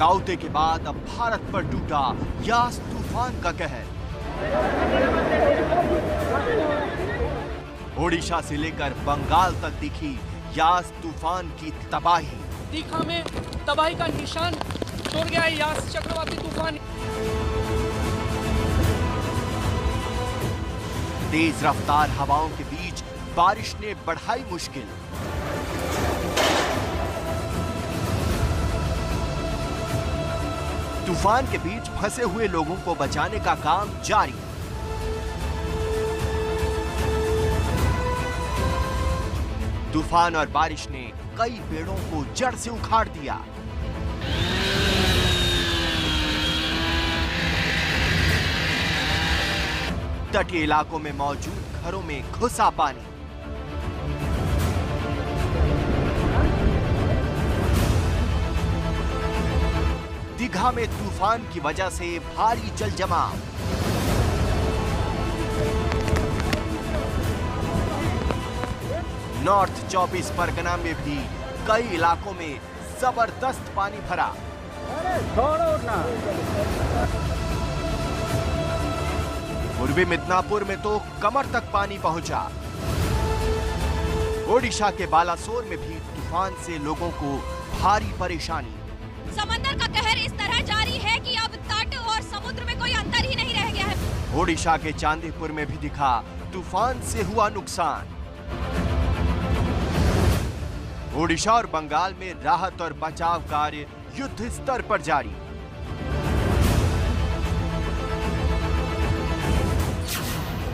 ताउते के बाद अब भारत पर टूटा यास तूफान का कहर। ओडिशा से लेकर बंगाल तक दिखी यास तूफान की तबाही। दीघा में तबाही का निशान छोड़ गया है यास चक्रवाती तूफान। तेज रफ्तार हवाओं के बीच बारिश ने बढ़ाई मुश्किल। तूफान के बीच फंसे हुए लोगों को बचाने का काम जारी। तूफान और बारिश ने कई पेड़ों को जड़ से उखाड़ दिया। तटीय इलाकों में मौजूद घरों में घुसा पानी। दीघा में तूफान की वजह से भारी जल जमाव। नॉर्थ 24 परगना में भी कई इलाकों में जबरदस्त पानी भरा। पूर्वी मिदनापुर में तो कमर तक पानी पहुंचा। ओडिशा के बालासोर में भी तूफान से लोगों को भारी परेशानी। समंदर का कहर इस तरह जारी है कि अब तट और समुद्र में कोई अंतर ही नहीं रह गया है। ओडिशा के चांदीपुर में भी दिखा तूफान से हुआ नुकसान। ओडिशा और बंगाल में राहत और बचाव कार्य युद्ध स्तर पर जारी।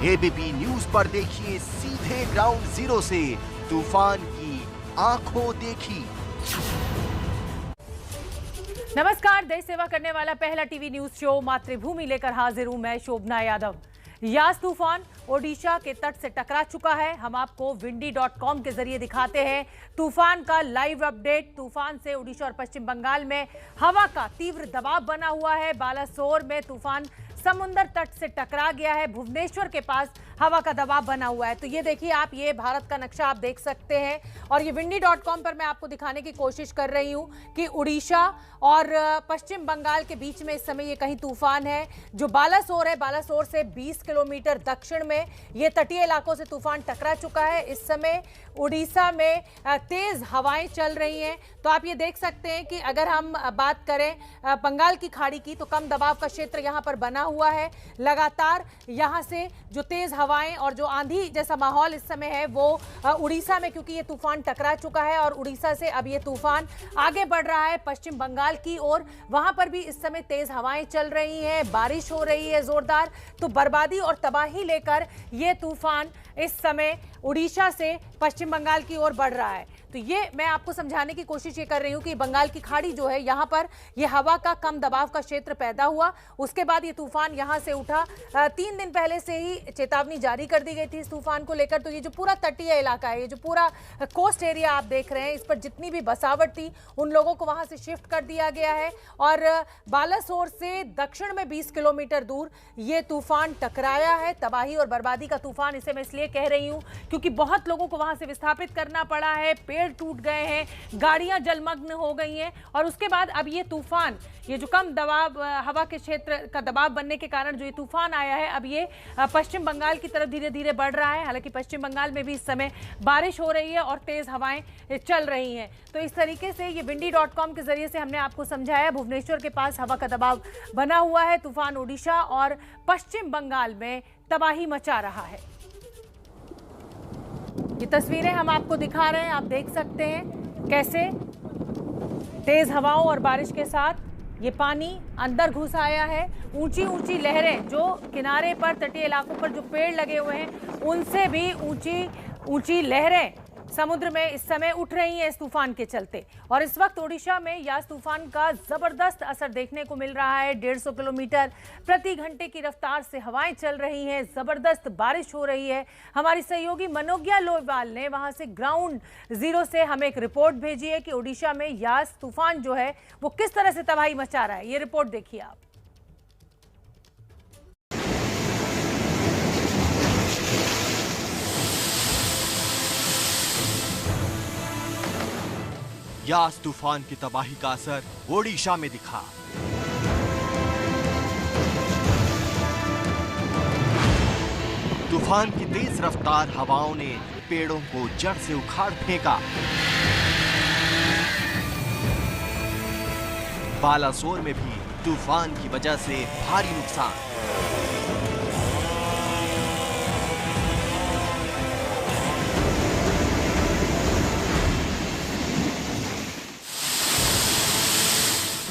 एबीपी न्यूज पर देखिए सीधे ग्राउंड जीरो से तूफान की आंखों देखी। नमस्कार, देश सेवा करने वाला पहला टीवी न्यूज शो मातृभूमि लेकर हाजिर हूं मैं शोभना यादव। यास तूफान ओडिशा के तट से टकरा चुका है। हम आपको windy.com के जरिए दिखाते हैं तूफान का लाइव अपडेट। तूफान से ओडिशा और पश्चिम बंगाल में हवा का तीव्र दबाव बना हुआ है। बालासोर में तूफान समुद्र तट से टकरा गया है। भुवनेश्वर के पास हवा का दबाव बना हुआ है। तो ये देखिए आप, ये भारत का नक्शा आप देख सकते हैं और ये windy.com पर मैं आपको दिखाने की कोशिश कर रही हूँ कि उड़ीसा और पश्चिम बंगाल के बीच में इस समय ये कहीं तूफान है। जो बालासोर है, बालासोर से 20 किलोमीटर दक्षिण में ये तटीय इलाकों से तूफान टकरा चुका है। इस समय उड़ीसा में तेज हवाएं चल रही हैं। तो आप ये देख सकते हैं कि अगर हम बात करें बंगाल की खाड़ी की, तो कम दबाव का क्षेत्र यहाँ पर बना हुआ है। लगातार यहाँ से जो तेज हवाएं और जो आंधी जैसा माहौल इस समय है वो उड़ीसा में, क्योंकि ये तूफान टकरा चुका है और उड़ीसा से अब ये तूफान आगे बढ़ रहा है पश्चिम बंगाल की ओर। वहां पर भी इस समय तेज हवाएं चल रही हैं, बारिश हो रही है जोरदार। तो बर्बादी और तबाही लेकर ये तूफान इस समय उड़ीसा से पश्चिम बंगाल की ओर बढ़ रहा है। तो ये मैं आपको समझाने की कोशिश ये कर रही हूँ कि बंगाल की खाड़ी जो है, यहाँ पर ये हवा का कम दबाव का क्षेत्र पैदा हुआ। उसके बाद ये तूफान यहाँ से उठा। 3 दिन पहले से ही चेतावनी जारी कर दी गई थी इस तूफान को लेकर। तो ये जो पूरा तटीय इलाका है, ये जो पूरा कोस्ट एरिया आप देख रहे हैं, इस पर जितनी भी बसावट थी उन लोगों को वहाँ से शिफ्ट कर दिया गया है। और बालासोर से दक्षिण में 20 किलोमीटर दूर ये तूफान टकराया है। तबाही और बर्बादी का तूफान इसे मैं इसलिए कह रही हूँ क्योंकि बहुत लोगों को वहाँ से विस्थापित करना पड़ा है। पेड़ टूट गए हैं, गाड़ियां जलमग्न हो गई हैं। और उसके बाद अब ये तूफान, ये जो कम दबाव हवा के क्षेत्र का दबाव बनने के कारण जो ये तूफान आया है, अब ये पश्चिम बंगाल की तरफ धीरे धीरे बढ़ रहा है। हालांकि पश्चिम बंगाल में भी इस समय बारिश हो रही है और तेज हवाएं चल रही हैं। तो इस तरीके से ये windy.com के जरिए से हमने आपको समझाया। भुवनेश्वर के पास हवा का दबाव बना हुआ है। तूफान ओडिशा और पश्चिम बंगाल में तबाही मचा रहा है। ये तस्वीरें हम आपको दिखा रहे हैं, आप देख सकते हैं कैसे तेज हवाओं और बारिश के साथ ये पानी अंदर घुस आया है। ऊंची ऊंची लहरें जो किनारे पर, तटीय इलाकों पर जो पेड़ लगे हुए हैं, उनसे भी ऊंची ऊंची लहरें समुद्र में इस समय उठ रही है इस तूफान के चलते। और इस वक्त ओडिशा में यास तूफान का जबरदस्त असर देखने को मिल रहा है। 150 किलोमीटर प्रति घंटे की रफ्तार से हवाएं चल रही हैं, जबरदस्त बारिश हो रही है। हमारी सहयोगी मनोज्ञा लोईवाल ने वहां से ग्राउंड जीरो से हमें एक रिपोर्ट भेजी है कि ओडिशा में यास तूफान जो है वो किस तरह से तबाही मचा रहा है। ये रिपोर्ट देखिए आप। यास तूफान की तबाही का असर ओडिशा में दिखा। तूफान की तेज रफ्तार हवाओं ने पेड़ों को जड़ से उखाड़ फेंका। बालासोर में भी तूफान की वजह से भारी नुकसान।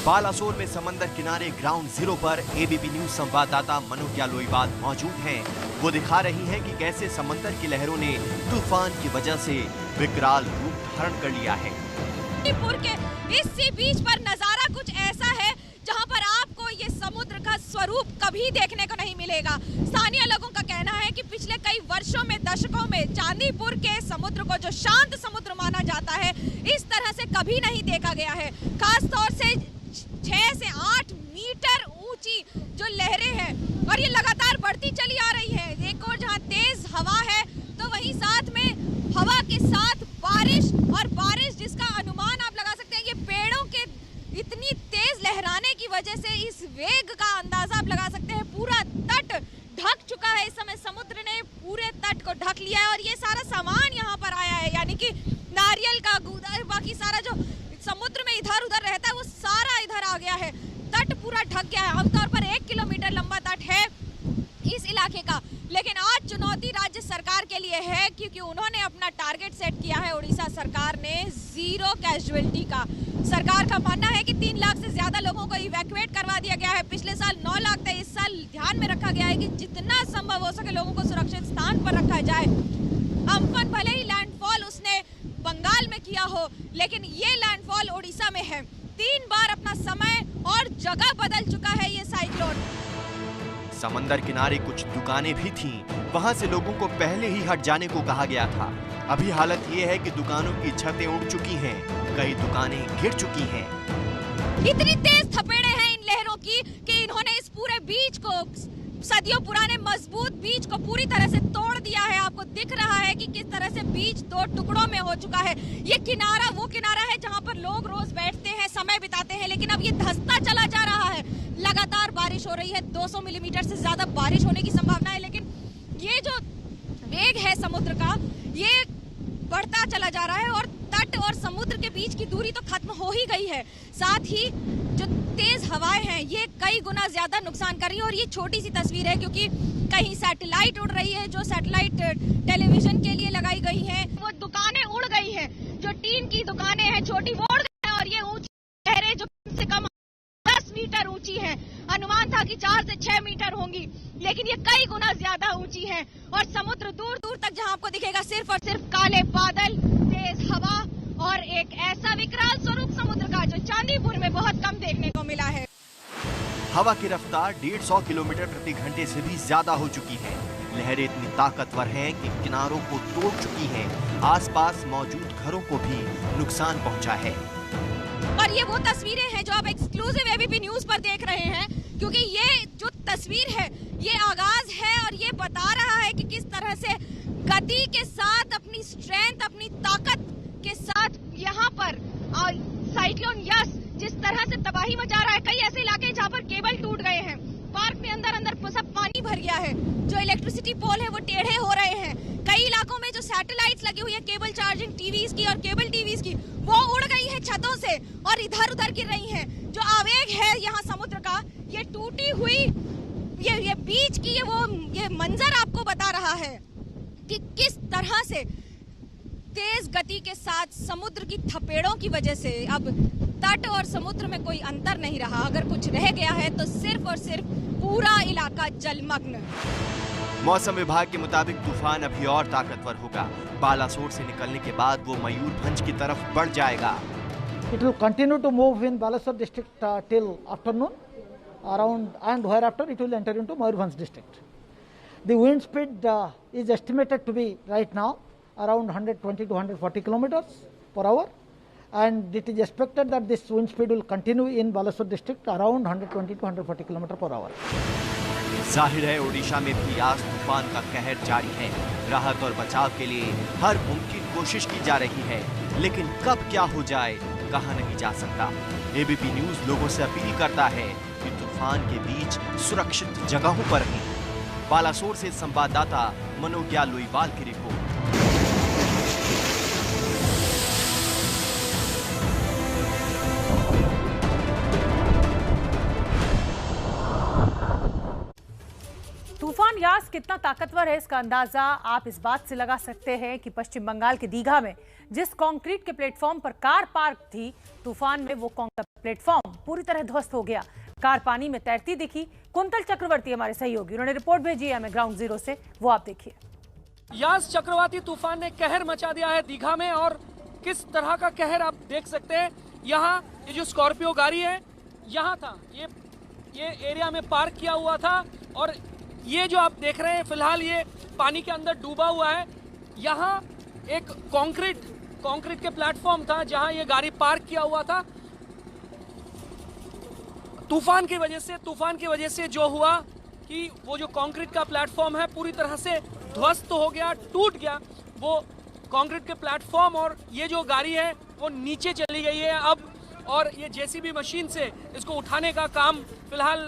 बालासोर में समंदर किनारे ग्राउंड जीरो पर एबीपी न्यूज संवाददाता मनोज्ञा लोईवाल मौजूद हैं। वो दिखा रही हैं कि कैसे समंदर की लहरों ने तूफान की वजह से विकराल रूप धारण कर लिया है। के इस सी बीच पर नजारा कुछ ऐसा है जहां पर आपको ये समुद्र का स्वरूप कभी देखने को नहीं मिलेगा। स्थानीय लोगों का कहना है कि पिछले कई वर्षों में, दशकों में चांदीपुर के समुद्र को जो शांत समुद्र माना जाता है, इस तरह से कभी नहीं देखा गया है। खास तौर से 6 से 8 मीटर ऊंची जो लहरें हैं और ये लगातार बढ़ती चली आ रही है। एक और जहां तेज हवा है तो वहीं साथ में हवा के साथ बारिश, और बारिश जिसका अनुमान आप लगा सकते हैं, ये पेड़ों के इतनी तेज लहराने की वजह से इस वेग का अंदाजा आप लगा सकते हैं। पूरा तट ढक चुका है। इस समय समुद्र ने पूरे तट को ढक लिया है और ये सारा सामान यहाँ पर आया है, यानी कि नारियल का गूदा, बाकी सारा जो समुद्र में इधर उधर रहता है वो सारा इधर आ गया है। तट पूरा ढक गया है। आमतौर पर 1 किलोमीटर लंबा तट है इस इलाके का, लेकिन आज चुनौती राज्य सरकार के लिए है क्योंकि उन्होंने अपना टारगेट सेट किया है। उड़ीसा सरकार ने 0 कैजुअलिटी का। सरकार का मानना है कि 3 लाख से ज्यादा लोगों को इवैक्यूएट करवा दिया गया है। पिछले साल 9 लाख थे। इस साल ध्यान में रखा गया है कि जितना संभव हो सके लोगों को सुरक्षित स्थान पर रखा जाए। अम्फन भले ही लैंडफॉल उसने बंगाल में किया हो, लेकिन ये लैंडफॉल ओडिशा में है। 3 बार अपना समय और जगह बदल चुका है ये साइक्लोन। समंदर किनारे कुछ दुकानें भी थीं, वहां से लोगों को पहले ही हट जाने को कहा गया था। अभी हालत ये है कि दुकानों की छतें उड़ चुकी हैं, कई दुकानें गिर चुकी हैं। इतनी तेज थपेड़े हैं इन लहरों की कि इन्होंने इस पूरे बीच को, सदियों पुराने मजबूत बीच को पूरी तरह से तोड़ दिया है। आपको दिख रहा है कि किस तरह से बीच 2 टुकड़ों में हो चुका है। ये किनारा वो किनारा है जहां पर लोग रोज बैठते हैं, समय बिताते हैं, लेकिन अब ये धंसता चला जा रहा है। लगातार बारिश हो रही है, 200 मिलीमीटर से ज्यादा बारिश होने की संभावना है, लेकिन ये जो वेग है समुद्र का, ये बढ़ता चला जा रहा है और तट और समुद्र के बीच की दूरी तो खत्म हो ही गई है। साथ ही जो तेज हवाएं हैं ये कई गुना ज्यादा नुकसान कर रही है। और ये छोटी सी तस्वीर है क्योंकि कहीं सैटेलाइट उड़ रही है जो सैटेलाइट टेलीविजन के लिए लगाई गई है, वो दुकानें उड़ गई हैं। जो टीन की दुकानें हैं छोटी, वो उड़ गई हैं। और ये ऊंची लहरें जो कम से कम 10 मीटर ऊंची है, अनुमान था कि 4 से 6 मीटर होंगी, लेकिन ये कई गुना ज्यादा ऊंची है। और समुद्र दूर दूर तक जहां आपको दिखेगा सिर्फ और सिर्फ काले बादल, तेज हवा और एक ऐसा विकराल स्वरूप समुद्र का जो चांदीपुर में बहुत कम देखने को मिला है। हवा की रफ्तार 150 किलोमीटर प्रति घंटे से भी ज्यादा हो चुकी है। लहरें इतनी ताकतवर हैं कि किनारों को तोड़ चुकी हैं। आसपास मौजूद घरों को भी नुकसान पहुंचा है। और ये वो तस्वीरें हैं जो आप एक्सक्लूसिव एबीपी न्यूज पर देख रहे हैं, क्योंकि ये जो तस्वीर है ये आगाज है और ये बता रहा है कि किस तरह से गति के साथ, अपनी स्ट्रेंथ, अपनी ताकत के साथ यहाँ पर साइक्लोन यास जिस तरह से तबाही मचा रहा है। कई ऐसे इलाके जहाँ पर केबल टूट गए हैं, पार्क में अंदर सब पानी भर गया है, जो इलेक्ट्रिसिटी पोल है वो टेढ़े हो रहे हैं। कई इलाकों में जो सैटेलाइट्स लगी हुई है केबल चार्जिंग टीवीज की और केबल टीवीज की, वो उड़ गई है छतों से और इधर उधर गिर रही हैं। जो आवेग है यहाँ समुद्र का, ये टूटी हुई ये बीच की ये मंजर आपको बता रहा है कि किस तरह से तेज गति के साथ समुद्र की थपेड़ों की वजह से अब तट और समुद्र में कोई अंतर नहीं रहा। अगर कुछ रह गया है तो सिर्फ और सिर्फ पूरा इलाका जलमग्न। मौसम विभाग के मुताबिक तूफान अभी और ताकतवर होगा। बालासोर से निकलने के बाद वो मयूरभंज की तरफ बढ़ जाएगा। It will continue to move in Balasore district till afternoon around, and whereafter it will enter into Mayurbhanj district. The wind speed is estimated to be right now around 120 to 140 kilometers per hour, and it is expected that this wind speed will continue in Balasore district around 120 to 140 kilometers per hour. जाहिर है ओडिशा में भी यास तूफान का कहर जारी है। राहत और बचाव के लिए हर मुमकिन कोशिश की जा रही है, लेकिन कब क्या हो जाए कहा नहीं जा सकता। एबीपी न्यूज लोगों से अपील करता है कि तूफान के बीच सुरक्षित जगहों पर रहें। बालासोर से संवाददाता मनोज्ञा लोईवाल की रिपोर्ट। तूफान यास कितना ताकतवर है, इसका अंदाजा आप इस बात से लगा सकते हैं कि पश्चिम बंगाल के दीघा में जिस कंक्रीट के प्लेटफॉर्म पर कार पार्क थी, तूफान में वो प्लेटफॉर्म पूरी तरह ध्वस्त हो गया। कार पानी में तैरती दिखी। कुंतल चक्रवर्ती हमारे सहयोगी, उन्होंने रिपोर्ट भेजी है हमें ग्राउंड जीरो से, वो आप देखिए। यास चक्रवाती तूफान ने कहर मचा दिया है दीघा में, और किस तरह का कहर आप देख सकते हैं। यहाँ ये जो स्कॉर्पियो गाड़ी है यहाँ था, ये एरिया में पार्क किया हुआ था, और ये जो आप देख रहे हैं फिलहाल ये पानी के अंदर डूबा हुआ है। यहाँ एक कंक्रीट के प्लेटफॉर्म था जहाँ ये गाड़ी पार्क किया हुआ था। तूफान की वजह से जो हुआ कि वो जो कंक्रीट का प्लेटफॉर्म है पूरी तरह से ध्वस्त हो गया, टूट गया वो कंक्रीट के प्लेटफॉर्म, और ये जो गाड़ी है वो नीचे चली गई है अब, और ये जेसीबी मशीन से इसको उठाने का काम फिलहाल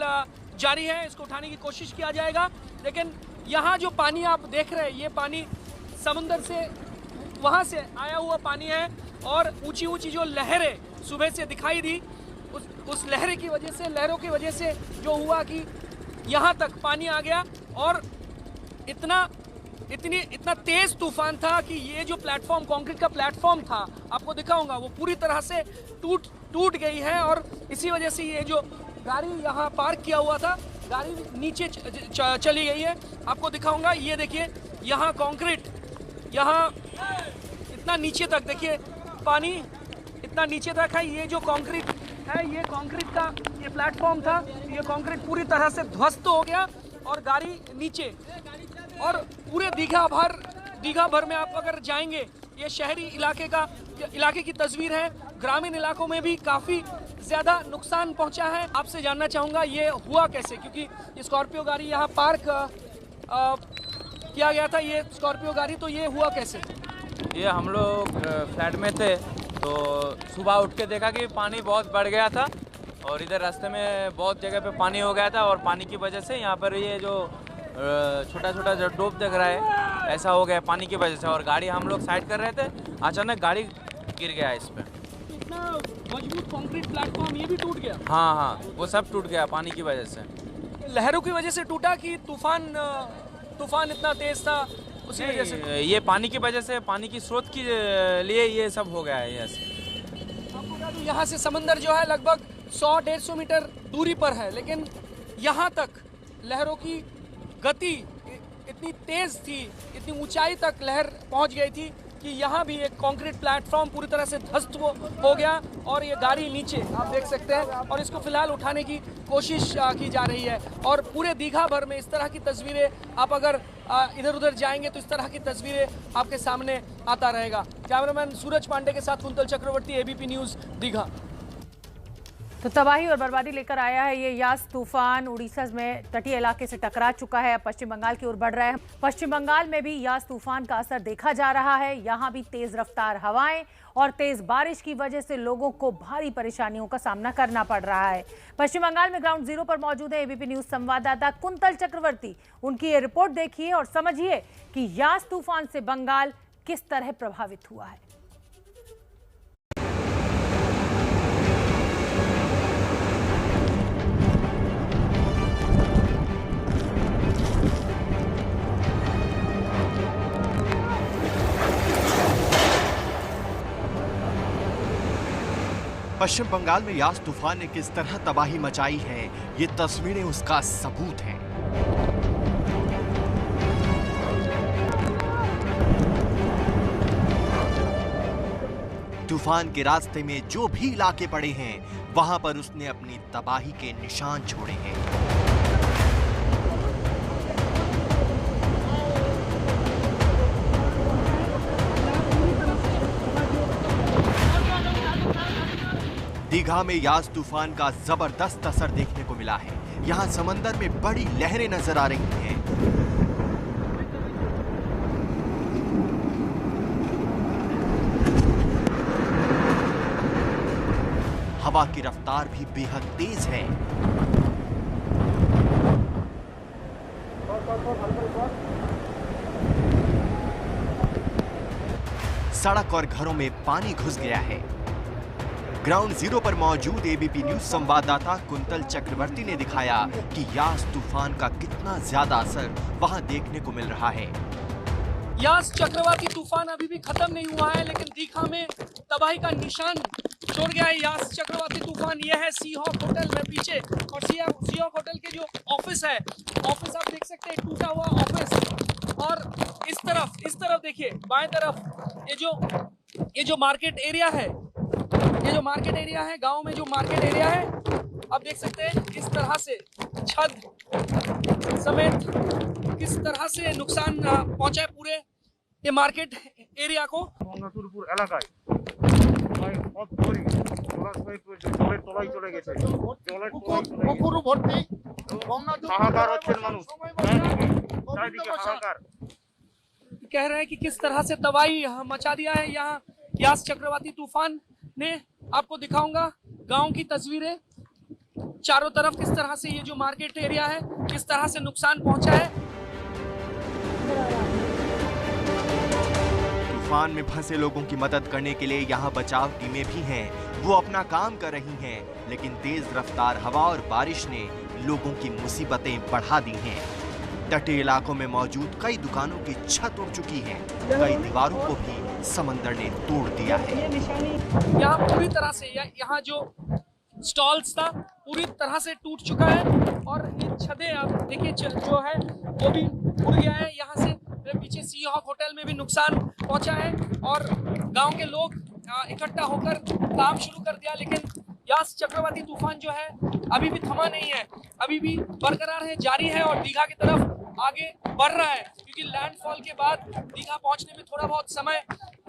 जारी है। इसको उठाने की कोशिश किया जाएगा, लेकिन यहाँ जो पानी आप देख रहे हैं ये पानी समुंदर से वहाँ से आया हुआ पानी है, और ऊंची ऊंची जो लहरें सुबह से दिखाई दी, उस लहरों की वजह से जो हुआ कि यहाँ तक पानी आ गया, और इतना तेज तूफान था कि ये जो प्लेटफॉर्म कंक्रीट का प्लेटफॉर्म था आपको दिखाऊंगा वो पूरी तरह से टूट गई है, और इसी वजह से ये जो गाड़ी यहाँ पार्क किया हुआ था गाड़ी नीचे चली गई है। आपको दिखाऊंगा, ये देखिए यहाँ कंक्रीट, यहाँ इतना नीचे तक देखिए पानी इतना नीचे तक है। ये जो कंक्रीट है ये कंक्रीट का ये प्लेटफॉर्म था, ये कंक्रीट पूरी तरह से ध्वस्त हो गया और गाड़ी नीचे। और पूरे दीघा भर में आप अगर जाएंगे, ये शहरी इलाके की तस्वीर है, ग्रामीण इलाकों में भी काफ़ी ज़्यादा नुकसान पहुंचा है। आपसे जानना चाहूँगा ये हुआ कैसे, क्योंकि ये स्कॉर्पियो गाड़ी यहाँ पार्क किया गया था, ये स्कॉर्पियो गाड़ी, तो ये हुआ कैसे? ये हम लोग फ्लैट में थे तो सुबह उठ के देखा कि पानी बहुत बढ़ गया था, और इधर रास्ते में बहुत जगह पे पानी हो गया था, और पानी की वजह से यहाँ पर ये जो छोटा छोटा जो डोब दिख रहा है ऐसा हो गया पानी की वजह से, और गाड़ी हम लोग साइड कर रहे थे, अचानक गाड़ी गिर गया इस पर। इतना मजबूत कंक्रीट प्लेटफॉर्म ये भी टूट गया? हाँ, वो सब टूट गया पानी की वजह से। लहरों की वजह से टूटा कि तूफान इतना तेज था उसी वजह से? ये पानी की वजह से, पानी की स्रोत के लिए ये सब हो गया है। यस, आपको बता दूं यहाँ से समंदर जो है लगभग 100-150 मीटर दूरी पर है, लेकिन यहाँ तक लहरों की गति इतनी तेज थी, इतनी ऊंचाई तक लहर पहुंच गई थी कि यहाँ भी एक कंक्रीट प्लेटफॉर्म पूरी तरह से ध्वस्त हो गया, और ये गाड़ी नीचे आप देख सकते हैं, और इसको फिलहाल उठाने की कोशिश की जा रही है। और पूरे दीघा भर में इस तरह की तस्वीरें आप अगर इधर उधर जाएंगे तो इस तरह की तस्वीरें आपके सामने आता रहेगा। कैमरामैन सूरज पांडे के साथ कुंतल चक्रवर्ती, एबीपी न्यूज़ दीघा। तो तबाही और बर्बादी लेकर आया है ये यास तूफान। उड़ीसा में तटीय इलाके से टकरा चुका है, अब पश्चिम बंगाल की ओर बढ़ रहा है। पश्चिम बंगाल में भी यास तूफान का असर देखा जा रहा है। यहाँ भी तेज रफ्तार हवाएं और तेज बारिश की वजह से लोगों को भारी परेशानियों का सामना करना पड़ रहा है। पश्चिम बंगाल में ग्राउंड जीरो पर मौजूद है एबीपी न्यूज संवाददाता कुंतल चक्रवर्ती। उनकी ये रिपोर्ट देखिए और समझिए कि यास तूफान से बंगाल किस तरह प्रभावित हुआ है। पश्चिम बंगाल में यास तूफान ने किस तरह तबाही मचाई है, ये तस्वीरें उसका सबूत हैं। तूफान के रास्ते में जो भी इलाके पड़े हैं, वहां पर उसने अपनी तबाही के निशान छोड़े हैं। दीघा में यास तूफान का जबरदस्त असर देखने को मिला है। यहाँ समंदर में बड़ी लहरें नजर आ रही हैं। हवा की रफ्तार भी बेहद तेज है। सड़क और घरों में पानी घुस गया है। ग्राउंड जीरो पर मौजूद एबीपी न्यूज संवाददाता कुंतल चक्रवर्ती ने दिखाया कि यास तूफान का कितना ज्यादा असर वहां देखने को मिल रहा है। यास चक्रवाती तूफान अभी भी खत्म नहीं हुआ है, लेकिन दीघा में तबाही का निशान छोड़ गया है यास चक्रवाती तूफान। यह है सी हॉक होटल में पीछे, और सी हॉक होटल के जो ऑफिस है, ऑफिस आप देख सकते हैं, टूटा हुआ ऑफिस। और इस तरफ देखिए, बाएं तरफ ये जो मार्केट एरिया है, ये जो मार्केट एरिया है, गांव में जो मार्केट एरिया है, आप देख सकते हैं किस तरह से छत समेत किस तरह से नुकसान पहुंचा है पूरे ये मार्केट एरिया को। গঙ্গাতুরপুর এলাকায় প্রায় পথ ধরে জলের তলায় চলে গেছে, জলের পুকুর ভর্তি, হাহাকার হচ্ছেন মানুষ, চারিদিকে হাহাকার। कह रहे हैं कि किस तरह से तबाही मचा दिया है यहाँ यास चक्रवाती तूफान ने। आपको दिखाऊंगा गांव की तस्वीरें, चारों तरफ किस तरह से ये जो मार्केट एरिया है, किस तरह से नुकसान पहुंचा है। तूफान में फंसे लोगों की मदद करने के लिए यहाँ बचाव टीमें भी हैं। वो अपना काम कर रही हैं, लेकिन तेज रफ्तार हवा और बारिश ने लोगों की मुसीबतें बढ़ा दी हैं। तटीय इलाकों में मौजूद कई दुकानों की छत उड़ चुकी है, कई दीवारों को भी समंदर ने तोड़ दिया है। यहाँ पूरी तरह से यहाँ जो स्टॉल्स था पूरी तरह से टूट चुका है, और ये छतें आप देखिए जो है वो भी उड़ गया है। यहाँ से पीछे सी हॉक होटल में भी नुकसान पहुंचा है, और गांव के लोग इकट्ठा होकर काम शुरू कर दिया। लेकिन यास चक्रवाती तूफान जो है अभी भी थमा नहीं है, अभी भी बरकरार है, जारी है, और दीघा की तरफ आगे बढ़ रहा है, क्योंकि लैंडफॉल के बाद दीघा पहुंचने में थोड़ा बहुत समय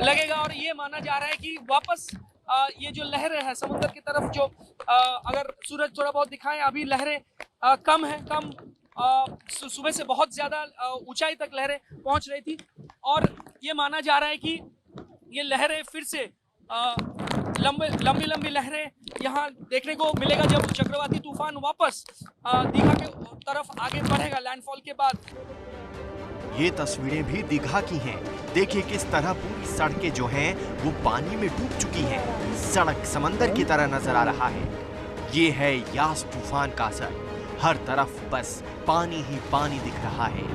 लगेगा। और ये माना जा रहा है कि वापस ये जो लहरें हैं समुद्र की तरफ, जो अगर सूरज थोड़ा बहुत दिखाएं, अभी लहरें कम है, सुबह से बहुत ज्यादा ऊंचाई तक लहरें पहुंच रही थी, और ये माना जा रहा है कि ये लहरें फिर से लंबी लहरें यहाँ देखने को मिलेगा जब चक्रवाती तूफान वापस दीघा के तरफ आगे बढ़ेगा लैंडफॉल के बाद। ये तस्वीरें भी दीघा की हैं। देखिए किस तरह पूरी सड़कें जो हैं वो पानी में डूब चुकी हैं। सड़क समंदर की तरह नजर आ रहा है। ये है यास तूफान का असर। हर तरफ बस पानी ही पानी दिख रहा है।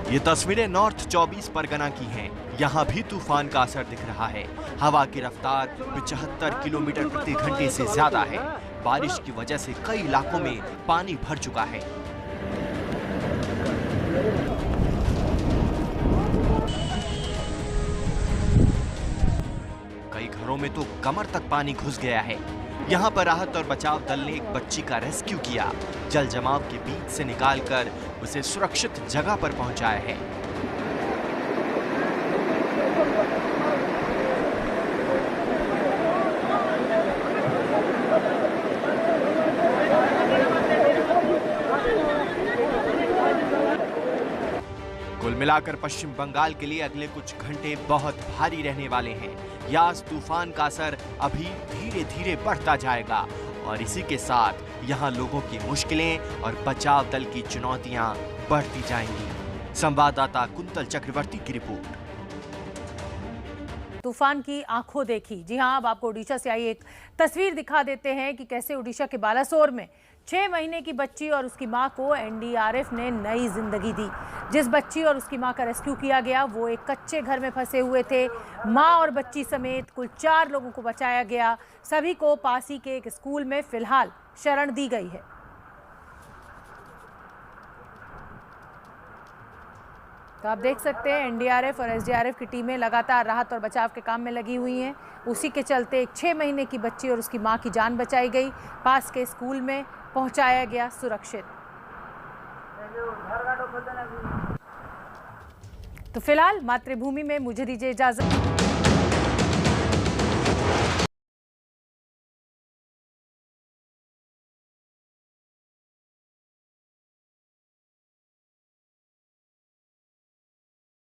ये तस्वीरें नॉर्थ 24 परगना की हैं। यहाँ भी तूफान का असर दिख रहा है। हवा की रफ्तार 75 किलोमीटर प्रति घंटे से ज्यादा है। बारिश की वजह से कई इलाकों में पानी भर चुका है। कई घरों में तो कमर तक पानी घुस गया है। यहाँ पर राहत और बचाव दल ने एक बच्ची का रेस्क्यू किया। जल जमाव के बीच से निकालकर उसे सुरक्षित जगह पर पहुंचाया है। कुल मिलाकर पश्चिम बंगाल के लिए अगले कुछ घंटे बहुत भारी रहने वाले हैं। यास तूफान का असर अभी धीरे धीरे बढ़ता जाएगा, और इसी के साथ यहाँ लोगों की मुश्किलें और बचाव दल की चुनौतियां बढ़ती जाएंगी। संवाददाता कुंतल चक्रवर्ती की रिपोर्ट। तूफान की आंखों देखी। जी हां, अब आपको ओडिशा से आई एक तस्वीर दिखा देते हैं कि कैसे ओडिशा के बालासोर में 6 महीने की बच्ची और उसकी मां को एनडीआरएफ ने नई जिंदगी दी। जिस बच्ची और उसकी मां का रेस्क्यू किया गया वो एक कच्चे घर में फंसे हुए थे। मां और बच्ची समेत कुल 4 लोगों को बचाया गया। सभी को पास ही के एक स्कूल में फिलहाल शरण दी गई है। तो आप देख सकते हैं एनडीआरएफ और एसडीआरएफ की टीमें लगातार राहत और बचाव के काम में लगी हुई हैं। उसी के चलते एक 6 महीने की बच्ची और उसकी मां की जान बचाई गई। पास के स्कूल में पहुंचाया गया सुरक्षित। तो फिलहाल मातृभूमि में मुझे दीजिए इजाजत।